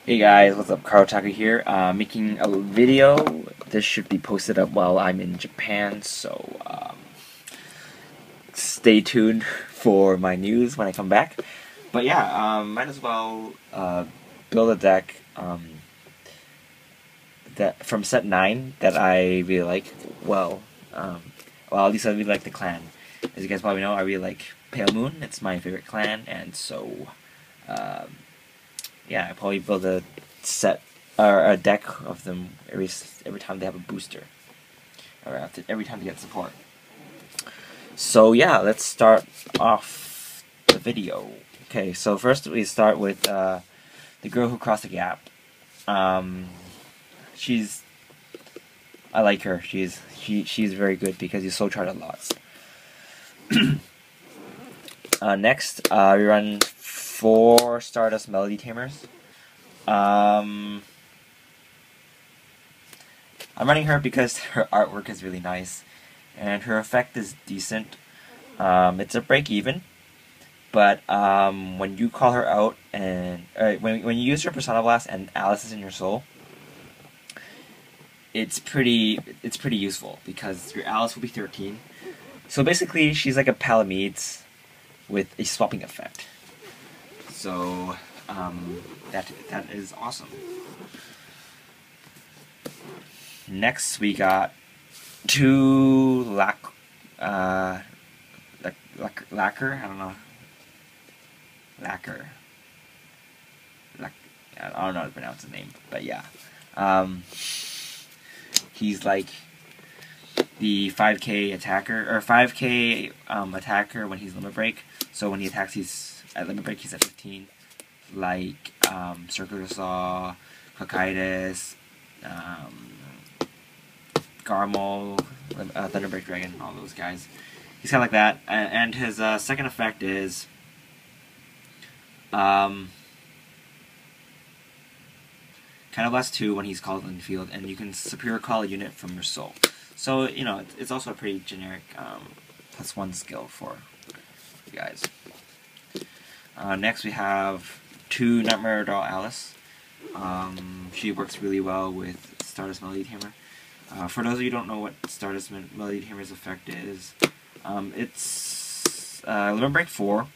Hey guys, what's up? Cardfight here, making a video. This should be posted up while I'm in Japan, so stay tuned for my news when I come back. But yeah, might as well build a deck that from set 9 that I really like. Well, at least I really like the clan. As you guys probably know, I really like Pale Moon. It's my favorite clan, and so yeah, I probably build a set or a deck of them every time they have a booster, or every time they get support. So yeah, let's start off the video. Okay, so first we start with the girl who crossed the gap. She's I like her. She's very good because you soul chart a lot. Next, we run 4 Stardust Melody Tamers. I'm running her because her artwork is really nice, and her effect is decent. It's a break even, but when you call her out and when you use her Persona Blast and Alice is in your soul, it's pretty useful because your Alice will be 13. So basically, she's like a Palamedes with a swapping effect. So that is awesome. Next, we got 2 lacquer. I don't know. Lacquer. I don't know how to pronounce his name, but yeah. He's like the 5k attacker, or 5k attacker when he's limit break. So when he attacks, he's at limit break, he's at 15. Like Circular Saw, Cocytus, Garmol, Thunderbreak Dragon, all those guys. He's kind of like that. And his second effect is kind of Blast 2 when he's called in the field, and you can superior call a unit from your soul. So, you know, it's also a pretty generic +1 skill for you guys. Next we have 2 Nightmare Doll Alice. She works really well with Stardust Melody Tamer. For those of you who don't know what Stardust Melody Tamer's effect is, it's Limit Break 4,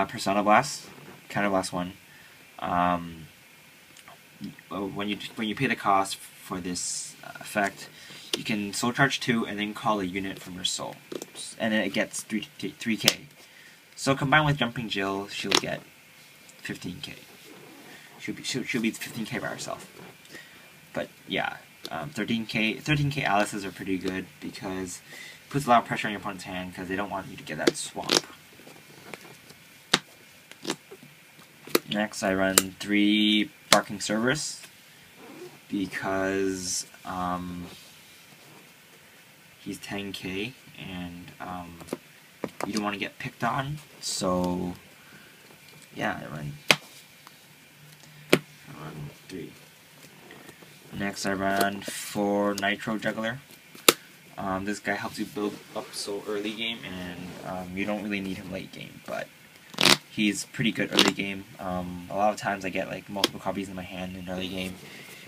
Persona Blast, Counter Blast 1. When you pay the cost for this effect, you can Soul Charge 2 and then call a unit from your soul, and then it gets 3k. So combined with Jumping Jill, she'll get 15k. She'll be 15k by herself. But yeah, 13k Alices are pretty good because it puts a lot of pressure on your opponent's hand because they don't want you to get that swamp. Next, I run 3 Barking Cerberus because he's 10k and you don't want to get picked on. So yeah, I run 3. Next, I run 4 Nitro Juggler. This guy helps you build up so early game, and you don't really need him late game, but he's pretty good early game. A lot of times I get like multiple copies in my hand in early game,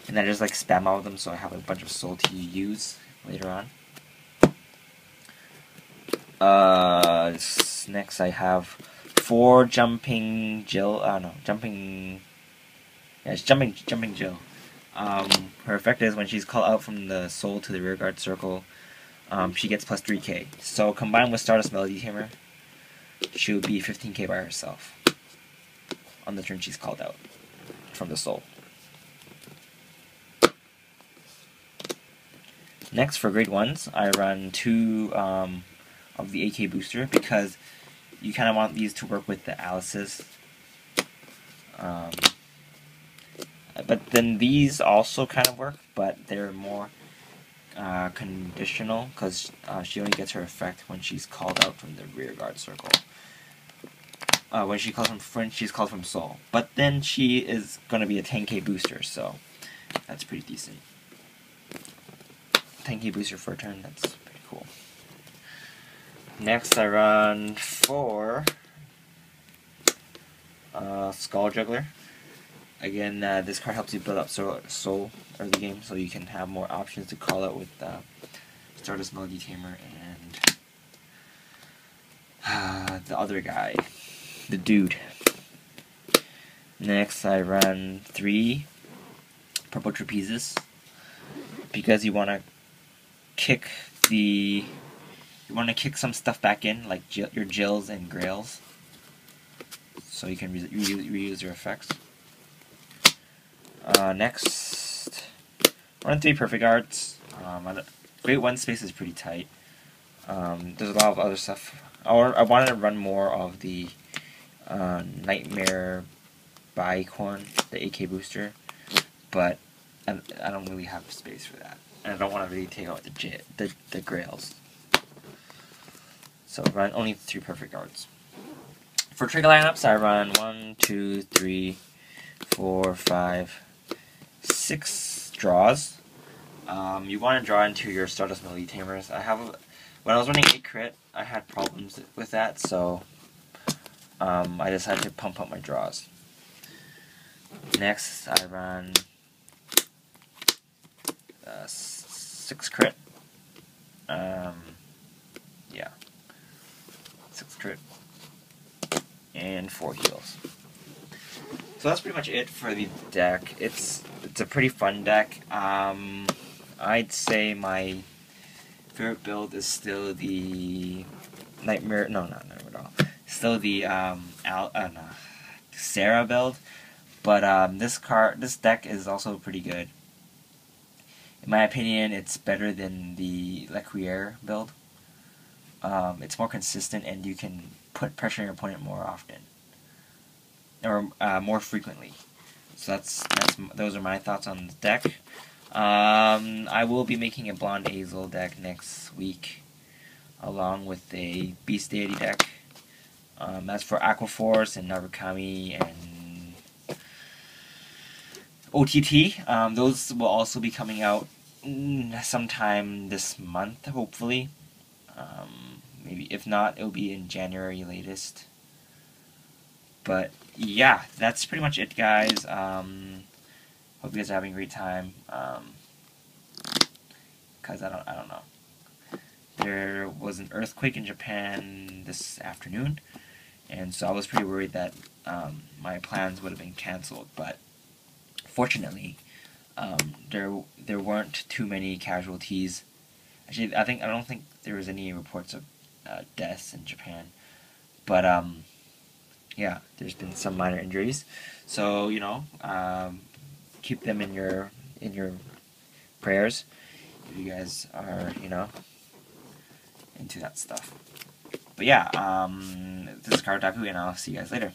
and I just like spam all of them so I have a bunch of soul to use later on. Next I have 4 Jumping Jill. Jumping Jill. Her effect is when she's called out from the soul to the rearguard circle, she gets plus 3k. So combined with Stardust Melody Tamer, she would be 15k by herself on the turn she's called out from the soul. Next, for grade 1s, I run 2 of the AK booster because you kind of want these to work with the Alices. But then these also kind of work, but they're more conditional because she only gets her effect when she's called out from the rearguard circle. When she's called from soul. But then she is going to be a 10k booster, so that's pretty decent. 10k booster for a turn, that's pretty cool. Next I run 4 Skull Juggler. Again, this card helps you build up soul early game, so you can have more options to call it with Stardust Melody Tamer and the other guy, the dude. Next, I run 3 purple trapezes because you want to kick some stuff back in, like your Jills and Grails, so you can reuse your effects. Next, run 3 perfect guards. Great one space is pretty tight. There's a lot of other stuff. I wanted to run more of the Nightmare Bicorn, the AK booster, but I don't really have space for that, and I don't want to really take out the Grails. So run only 3 perfect guards. For trigger lineups, I run 1, 2, 3, 4, 5, 6 draws. You want to draw into your Stardust Melody Tamers. When I was running 8 crit, I had problems with that, so I decided to pump up my draws. Next, I run 6 crit. Yeah, 6 crit and 4 heals. So that's pretty much it for the deck. It's a pretty fun deck. I'd say my favorite build is still the Nightmare. No, not Nightmare at all. Still the Sarah build. But this deck is also pretty good. In my opinion, it's better than the Lequier build. It's more consistent, and you can put pressure on your opponent more often, or more frequently. So those are my thoughts on the deck. I will be making a Blonde Azel deck next week, along with a Beast Deity deck. That's for Aquaforce and Narukami and OTT. Those will also be coming out sometime this month, hopefully. Maybe if not, it'll be in January latest. But yeah, that's pretty much it, guys. Hope you guys are having a great time. Cause I don't know. There was an earthquake in Japan this afternoon, and so I was pretty worried that my plans would have been canceled. But fortunately, there weren't too many casualties. Actually, I don't think there was any reports of deaths in Japan. But yeah, there's been some minor injuries. So keep them in your prayers if you guys are into that stuff. But yeah, this is Karataku, and I'll see you guys later.